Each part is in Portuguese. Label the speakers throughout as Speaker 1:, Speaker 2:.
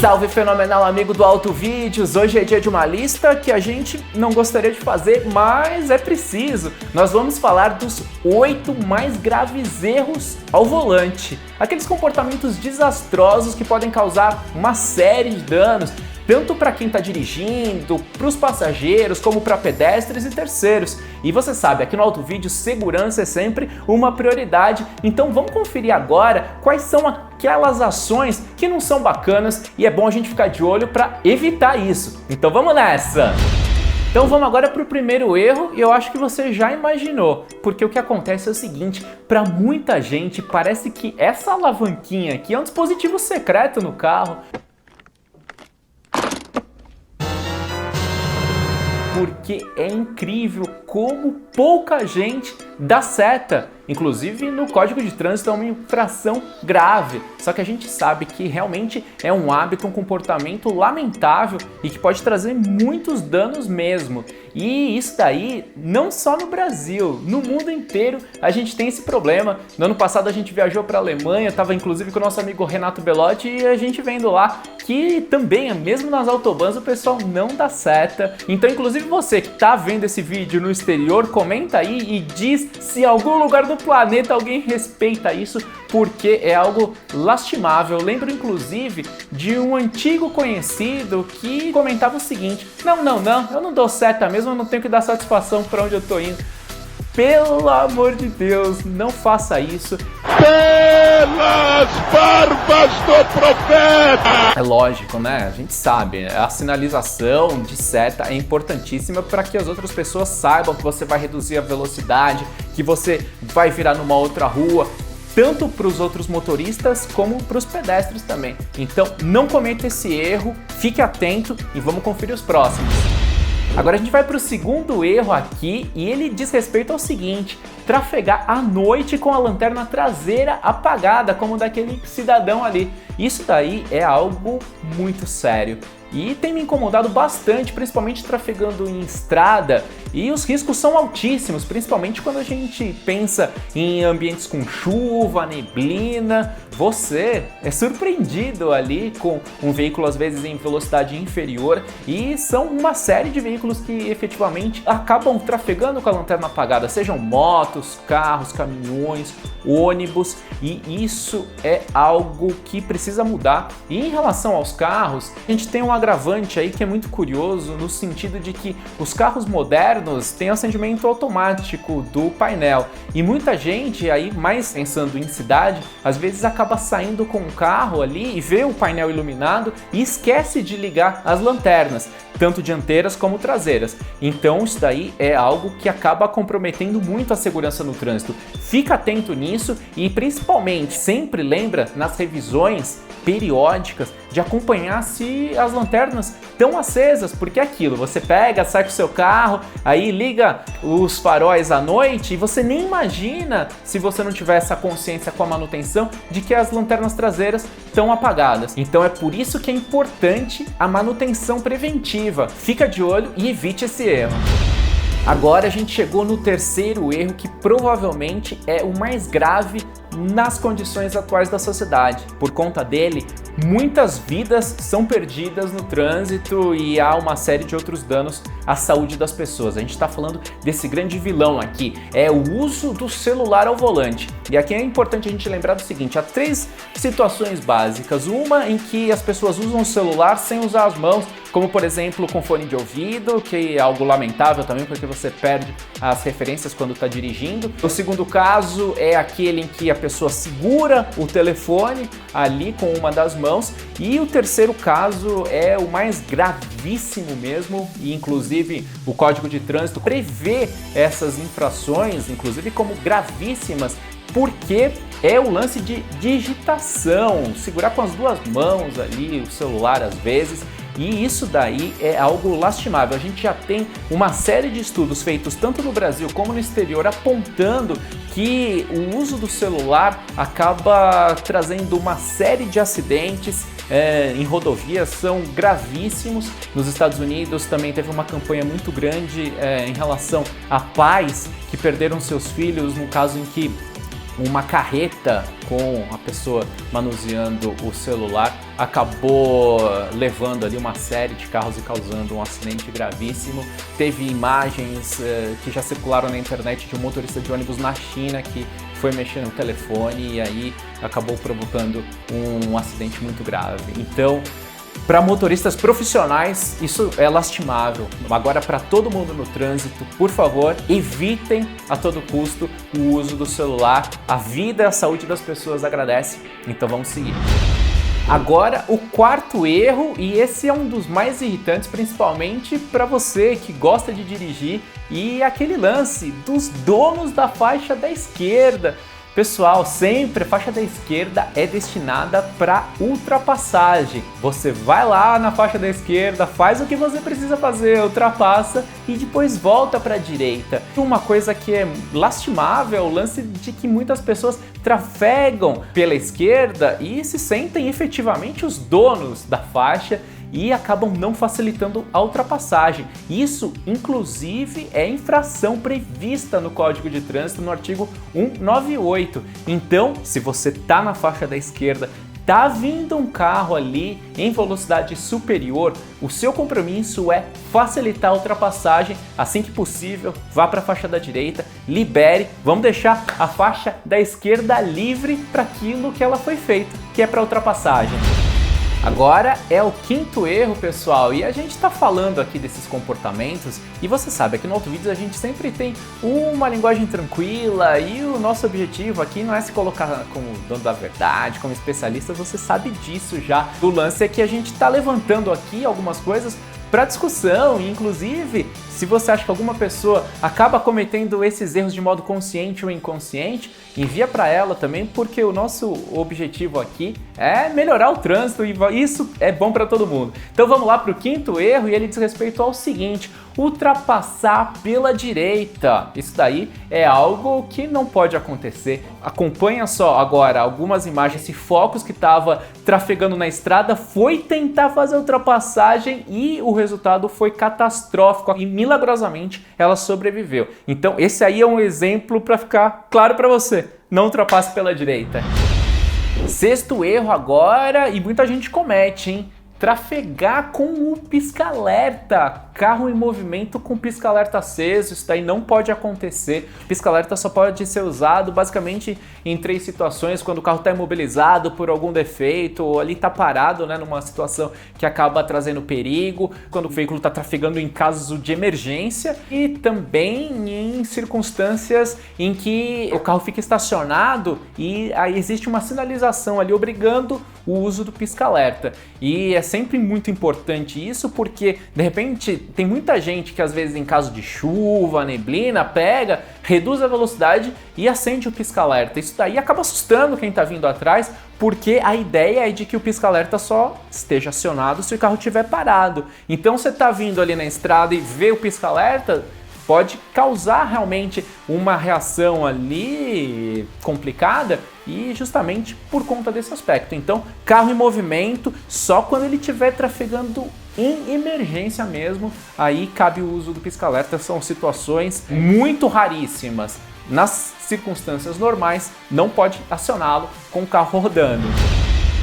Speaker 1: Salve fenomenal amigo do Auto Vídeos, hoje é dia de uma lista que a gente não gostaria de fazer, mas é preciso. Nós vamos falar dos 8 mais graves erros ao volante, aqueles comportamentos desastrosos que podem causar uma série de danos, tanto para quem está dirigindo, para os passageiros, como para pedestres e terceiros. E você sabe, aqui no Auto Vídeo, segurança é sempre uma prioridade, então vamos conferir agora quais são aquelas ações que não são bacanas e é bom a gente ficar de olho para evitar isso. Então vamos nessa! Então vamos agora para o primeiro erro, e eu acho que você já imaginou, porque o que acontece é o seguinte: para muita gente parece que essa alavanquinha aqui é um dispositivo secreto no carro, porque é incrível como pouca gente dá seta. Inclusive no Código de Trânsito é uma infração grave, só que a gente sabe que realmente é um hábito, um comportamento lamentável e que pode trazer muitos danos mesmo. E isso daí não só no Brasil, no mundo inteiro a gente tem esse problema. No ano passado a gente viajou para a Alemanha, estava inclusive com o nosso amigo Renato Belotti, e a gente vendo lá que também, mesmo nas autobahns, o pessoal não dá seta. Então inclusive você que está vendo esse vídeo no exterior, comenta aí e diz se em algum lugar do planeta alguém respeita isso, porque é algo lastimável. Eu lembro inclusive de um antigo conhecido que comentava o seguinte: não, eu não dou seta mesmo, eu não tenho que dar satisfação para onde eu tô indo. Pelo amor de Deus, não faça isso.
Speaker 2: Pelas barbas do profeta!
Speaker 1: É lógico, né? A gente sabe, a sinalização de seta é importantíssima para que as outras pessoas saibam que você vai reduzir a velocidade, que você vai virar numa outra rua, tanto para os outros motoristas como para os pedestres também. Então não cometa esse erro, fique atento e vamos conferir os próximos. Agora a gente vai para o segundo erro aqui, e ele diz respeito ao seguinte: trafegar à noite com a lanterna traseira apagada, como daquele cidadão ali. Isso daí é algo muito sério e tem me incomodado bastante, principalmente trafegando em estrada, e os riscos são altíssimos, principalmente quando a gente pensa em ambientes com chuva, neblina. Você é surpreendido ali com um veículo às vezes em velocidade inferior, e são uma série de veículos que efetivamente acabam trafegando com a lanterna apagada, sejam motos, carros, caminhões, ônibus, e isso é algo que precisa mudar. E em relação aos carros, a gente tem um agravante aí que é muito curioso, no sentido de que os carros modernos têm acendimento automático do painel, e muita gente aí, mais pensando em cidade, às vezes acaba saindo com o carro ali e vê o painel iluminado e esquece de ligar as lanternas, tanto dianteiras como traseiras. Então isso daí é algo que acaba comprometendo muito a segurança no trânsito. Fica atento nisso e principalmente sempre lembra nas revisões periódicas de acompanhar se as lanternas estão acesas, porque é aquilo, você pega, sai com o seu carro, aí liga os faróis à noite e você nem imagina, se você não tiver essa consciência com a manutenção, de que as lanternas traseiras estão apagadas. Então é por isso que é importante a manutenção preventiva. Fica de olho e evite esse erro. Agora a gente chegou no terceiro erro, que provavelmente é o mais grave nas condições atuais da sociedade. Por conta dele, muitas vidas são perdidas no trânsito e há uma série de outros danos à saúde das pessoas. A gente está falando desse grande vilão aqui, é o uso do celular ao volante. E aqui é importante a gente lembrar do seguinte: há 3 situações básicas. Uma em que as pessoas usam o celular sem usar as mãos, como por exemplo com fone de ouvido, que é algo lamentável também, porque você perde as referências quando está dirigindo. O segundo caso é aquele em que a pessoa segura o telefone ali com uma das mãos. E o terceiro caso é o mais gravíssimo mesmo, e inclusive o Código de Trânsito prevê essas infrações, inclusive como gravíssimas, porque é o lance de digitação, segurar com as 2 mãos ali o celular às vezes. E isso daí é algo lastimável. A gente já tem uma série de estudos feitos tanto no Brasil como no exterior apontando que o uso do celular acaba trazendo uma série de acidentes em rodovias, são gravíssimos. Nos Estados Unidos também teve uma campanha muito grande em relação a pais que perderam seus filhos, no caso em que uma carreta com a pessoa manuseando o celular acabou levando ali uma série de carros e causando um acidente gravíssimo. Teve imagens que já circularam na internet de um motorista de ônibus na China que foi mexer no telefone e aí acabou provocando um acidente muito grave. Então, para motoristas profissionais, isso é lastimável. Agora, para todo mundo no trânsito, por favor, evitem a todo custo o uso do celular. A vida e a saúde das pessoas agradece, então vamos seguir. Agora, o quarto erro, e esse é um dos mais irritantes, principalmente para você que gosta de dirigir, e aquele lance dos donos da faixa da esquerda. Pessoal, sempre a faixa da esquerda é destinada para ultrapassagem. Você vai lá na faixa da esquerda, faz o que você precisa fazer, ultrapassa e depois volta para a direita. Uma coisa que é lastimável é o lance de que muitas pessoas trafegam pela esquerda e se sentem efetivamente os donos da faixa e acabam não facilitando a ultrapassagem. Isso, inclusive, é infração prevista no Código de Trânsito, no artigo 198. Então, se você está na faixa da esquerda, tá vindo um carro ali em velocidade superior, o seu compromisso é facilitar a ultrapassagem. Assim que possível, vá para a faixa da direita, libere, vamos deixar a faixa da esquerda livre para aquilo que ela foi feita, que é para ultrapassagem. Agora é o quinto erro, pessoal, e a gente está falando aqui desses comportamentos e você sabe, aqui no Autovídeos a gente sempre tem uma linguagem tranquila e o nosso objetivo aqui não é se colocar como dono da verdade, como especialista, você sabe disso já. O lance é que a gente está levantando aqui algumas coisas para discussão e, inclusive, se você acha que alguma pessoa acaba cometendo esses erros de modo consciente ou inconsciente, envia para ela também, porque o nosso objetivo aqui é melhorar o trânsito e isso é bom para todo mundo. Então vamos lá para o quinto erro e ele diz respeito ao seguinte: ultrapassar pela direita. Isso daí é algo que não pode acontecer. Acompanha só agora algumas imagens. Esse Focus que estava trafegando na estrada foi tentar fazer a ultrapassagem e o resultado foi catastrófico e milagrosamente ela sobreviveu. Então esse aí é um exemplo para ficar claro para você. Não ultrapasse pela direita. Sexto erro agora, e muita gente comete, hein? Trafegar com o pisca-alerta. Carro em movimento com pisca-alerta aceso, isso daí não pode acontecer. Pisca-alerta só pode ser usado basicamente em 3 situações: quando o carro está imobilizado por algum defeito, ou ali está parado, né, numa situação que acaba trazendo perigo, quando o veículo está trafegando em casos de emergência e também em circunstâncias em que o carro fica estacionado e aí existe uma sinalização ali obrigando o uso do pisca-alerta. E é sempre muito importante isso porque, de repente, tem muita gente que às vezes em caso de chuva, neblina, pega, reduz a velocidade e acende o pisca-alerta. Isso daí acaba assustando quem está vindo atrás, porque a ideia é de que o pisca-alerta só esteja acionado se o carro estiver parado. Então você está vindo ali na estrada e vê o pisca-alerta, pode causar realmente uma reação ali complicada e justamente por conta desse aspecto. Então, carro em movimento, só quando ele estiver trafegando em emergência mesmo, aí cabe o uso do pisca-alerta. São situações muito raríssimas. Nas circunstâncias normais, não pode acioná-lo com o carro rodando.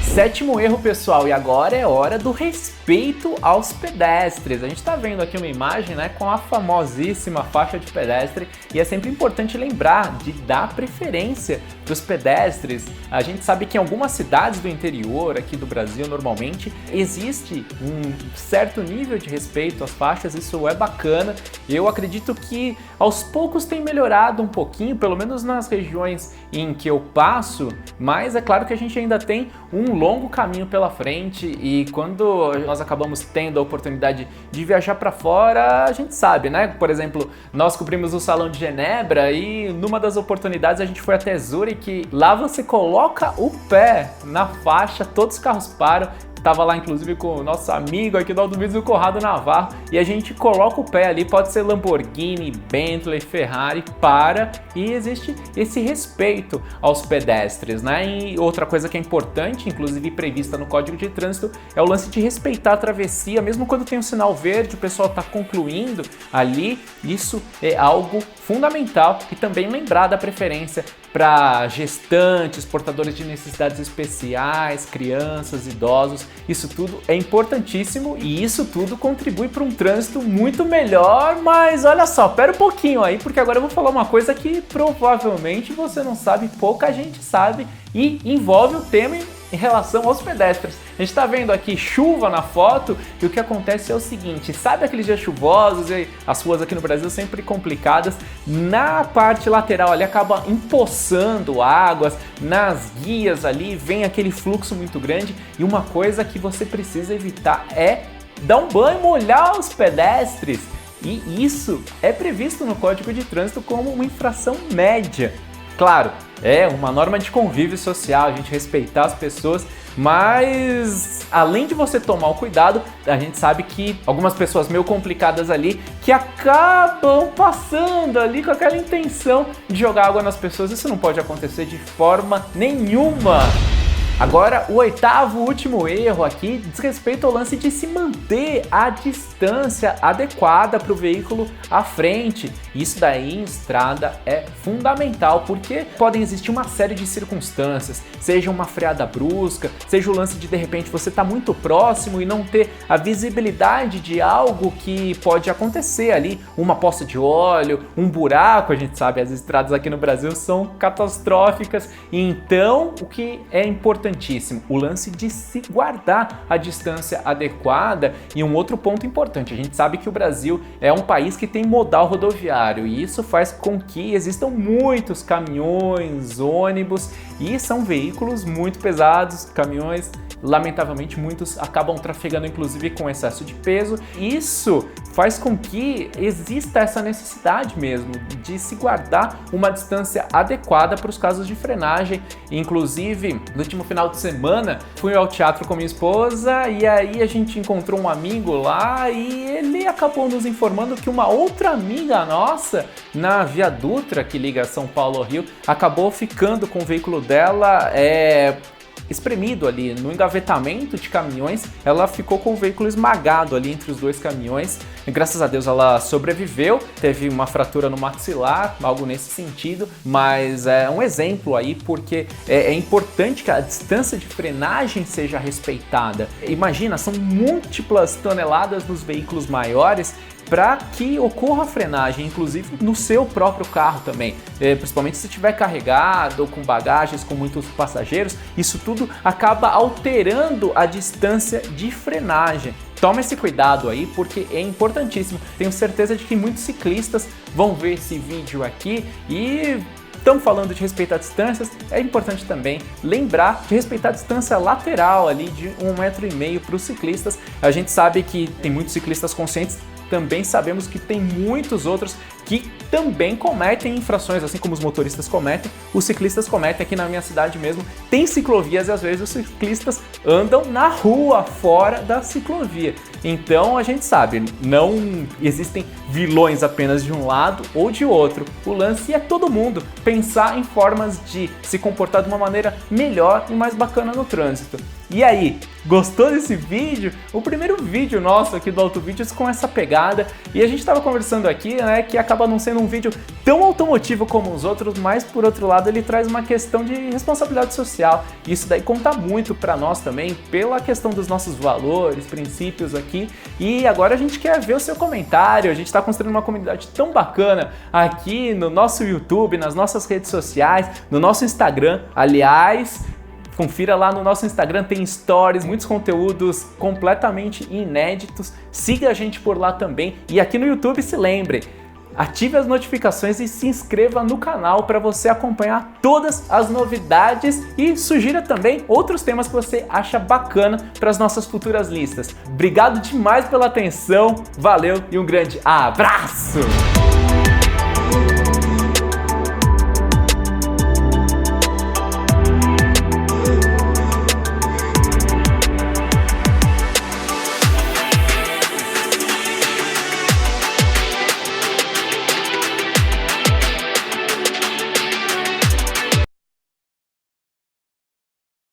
Speaker 1: Sétimo erro, pessoal, e agora é hora do respeito aos pedestres. A gente está vendo aqui uma imagem, né, com a famosíssima faixa de pedestre e é sempre importante lembrar de dar preferência para os pedestres. A gente sabe que em algumas cidades do interior aqui do Brasil, normalmente, existe um certo nível de respeito às faixas, isso é bacana. Eu acredito que aos poucos tem melhorado um pouquinho, pelo menos nas regiões em que eu passo, mas é claro que a gente ainda tem um longo caminho pela frente e quando nós acabamos tendo a oportunidade de viajar para fora, a gente sabe, né? Por exemplo, nós cobrimos o Salão de Genebra e numa das oportunidades a gente foi até Zurique. Lá você coloca o pé na faixa, todos os carros param. Tava lá inclusive com o nosso amigo aqui do Autovídeos, o Conrado Navarro, e a gente coloca o pé ali, pode ser Lamborghini, Bentley, Ferrari, para, e existe esse respeito aos pedestres, né? E outra coisa que é importante, inclusive prevista no Código de Trânsito, é o lance de respeitar a travessia, mesmo quando tem um sinal verde, o pessoal está concluindo ali, isso é algo fundamental, e também lembrar da preferência para gestantes, portadores de necessidades especiais, crianças, idosos. Isso tudo é importantíssimo e isso tudo contribui para um trânsito muito melhor, mas olha só, pera um pouquinho aí, porque agora eu vou falar uma coisa que provavelmente você não sabe, pouca gente sabe, e envolve o tema em relação aos pedestres. A gente está vendo aqui chuva na foto e o que acontece é o seguinte, sabe aqueles dias chuvosos e as ruas aqui no Brasil sempre complicadas, na parte lateral ali acaba empoçando águas, nas guias ali vem aquele fluxo muito grande e uma coisa que você precisa evitar é dar um banho, molhar os pedestres e isso é previsto no Código de Trânsito como uma infração média. Claro, é uma norma de convívio social, a gente respeitar as pessoas, mas além de você tomar o cuidado, a gente sabe que algumas pessoas meio complicadas ali que acabam passando ali com aquela intenção de jogar água nas pessoas, isso não pode acontecer de forma nenhuma. Agora, o oitavo, último erro aqui diz respeito ao lance de se manter a distância adequada para o veículo à frente. Isso daí em estrada é fundamental, porque podem existir uma série de circunstâncias, seja uma freada brusca, seja o lance de repente você estar muito próximo e não ter a visibilidade de algo que pode acontecer ali, uma poça de óleo, um buraco, a gente sabe, as estradas aqui no Brasil são catastróficas, então o que é importantíssimo, o lance de se guardar a distância adequada. E um outro ponto importante, a gente sabe que o Brasil é um país que tem modal rodoviário e isso faz com que existam muitos caminhões, ônibus e são veículos muito pesados, caminhões, lamentavelmente muitos acabam trafegando inclusive com excesso de peso. Isso faz com que exista essa necessidade mesmo de se guardar uma distância adequada para os casos de frenagem. Inclusive, no último final de semana, fui ao teatro com minha esposa e aí a gente encontrou um amigo lá e ele acabou nos informando que uma outra amiga nossa, na Via Dutra, que liga São Paulo ao Rio, acabou ficando com o veículo dela espremido ali no engavetamento de caminhões, ela ficou com o veículo esmagado ali entre os dois caminhões. E, graças a Deus ela sobreviveu, teve uma fratura no maxilar, algo nesse sentido, mas é um exemplo aí porque é importante que a distância de frenagem seja respeitada. Imagina, são múltiplas toneladas nos veículos maiores para que ocorra a frenagem, inclusive no seu próprio carro também, principalmente se estiver carregado ou com bagagens, com muitos passageiros, isso tudo acaba alterando a distância de frenagem. Toma esse cuidado aí porque é importantíssimo. Tenho certeza de que muitos ciclistas vão ver esse vídeo aqui e estamos falando de respeitar distâncias, é importante também lembrar de respeitar a distância lateral ali de 1,5 m para os ciclistas. A gente sabe que tem muitos ciclistas conscientes, também sabemos que tem muitos outros que também cometem infrações, assim como os motoristas cometem, os ciclistas cometem. Aqui na minha cidade mesmo tem ciclovias e às vezes os ciclistas andam na rua, fora da ciclovia. Então a gente sabe, não existem vilões apenas de um lado ou de outro. O lance é todo mundo pensar em formas de se comportar de uma maneira melhor e mais bacana no trânsito. E aí, gostou desse vídeo? O primeiro vídeo nosso aqui do Autovídeos com essa pegada, e a gente estava conversando aqui, né, que acaba não sendo um vídeo tão automotivo como os outros, mas por outro lado ele traz uma questão de responsabilidade social. Isso daí conta muito para nós também, pela questão dos nossos valores, princípios aqui. E agora a gente quer ver o seu comentário. A gente está construindo uma comunidade tão bacana aqui no nosso YouTube, nas nossas redes sociais, no nosso Instagram. Aliás, confira lá no nosso Instagram, tem stories, muitos conteúdos completamente inéditos. Siga a gente por lá também. E aqui no YouTube, se lembre, ative as notificações e se inscreva no canal para você acompanhar todas as novidades e sugira também outros temas que você acha bacana para as nossas futuras listas. Obrigado demais pela atenção, valeu e um grande abraço!